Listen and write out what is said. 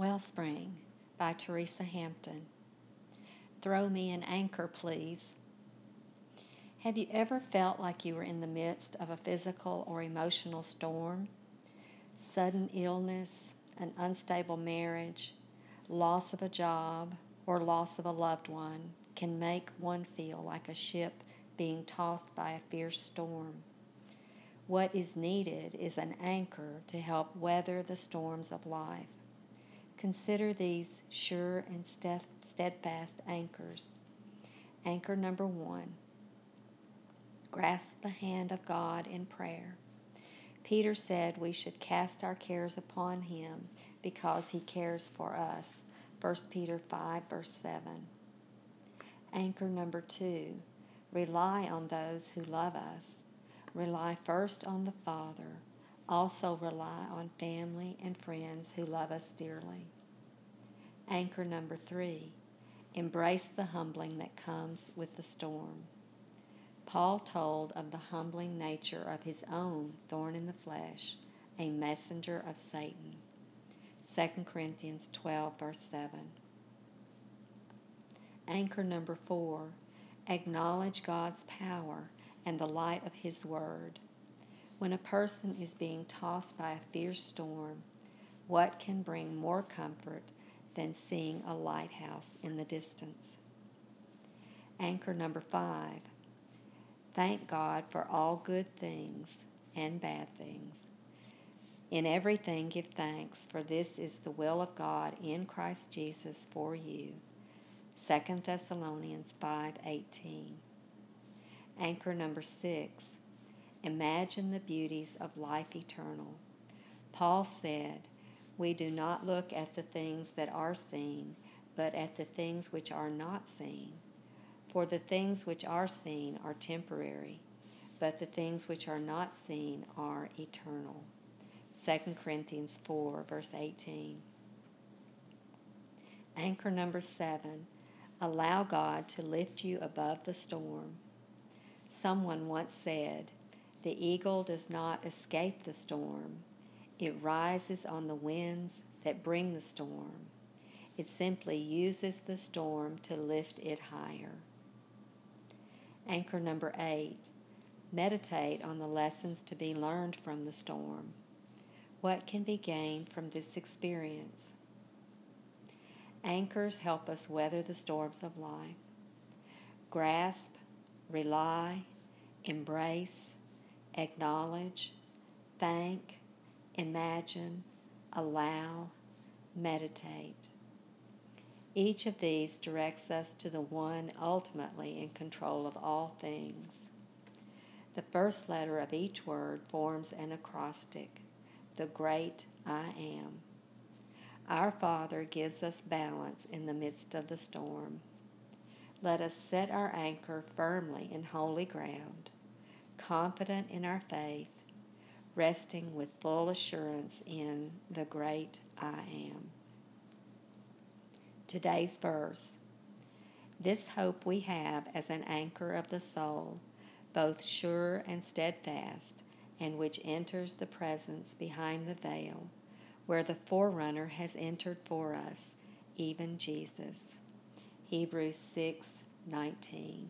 Wellspring by Teresa Hampton. Throw me an anchor, please. Have you ever felt like you were in the midst of a physical or emotional storm? Sudden illness, an unstable marriage, loss of a job, or loss of a loved one can make one feel like a ship being tossed by a fierce storm. What is needed is an anchor to help weather the storms of life. Consider these sure and steadfast anchors. Anchor number 1. Grasp the hand of God in prayer. Peter said we should cast our cares upon him because he cares for us. 1 Peter 5, verse 7. Anchor number 2. Rely on those who love us. Rely first on the Father. Also rely on family and friends who love us dearly. Anchor number 3. Embrace the humbling that comes with the storm. Paul told of the humbling nature of his own thorn in the flesh, a messenger of Satan. 2 Corinthians 12, verse 7. Anchor number 4. Acknowledge God's power and the light of His Word. When a person is being tossed by a fierce storm, what can bring more comfort than seeing a lighthouse in the distance? Anchor number 5. Thank God for all good things and bad things. In everything give thanks, for this is the will of God in Christ Jesus for you. 2 Thessalonians 5:18. Anchor number 6. Imagine the beauties of life eternal. Paul said, we do not look at the things that are seen, but at the things which are not seen. For the things which are seen are temporary, but the things which are not seen are eternal. 2 Corinthians 4, verse 18. Anchor number 7. Allow God to lift you above the storm. Someone once said, the eagle does not escape the storm. It rises on the winds that bring the storm. It simply uses the storm to lift it higher. Anchor number 8. Meditate on the lessons to be learned from the storm. What can be gained from this experience? Anchors help us weather the storms of life. Grasp, rely, embrace, acknowledge, thank, imagine, allow, meditate. Each of these directs us to the one ultimately in control of all things. The first letter of each word forms an acrostic, the great I am. Our Father gives us balance in the midst of the storm. Let us set our anchor firmly in holy ground, confident in our faith, resting with full assurance in the great I am. Today's verse. This hope we have as an anchor of the soul, both sure and steadfast, and which enters the presence behind the veil, where the forerunner has entered for us, even Jesus. Hebrews 6:19.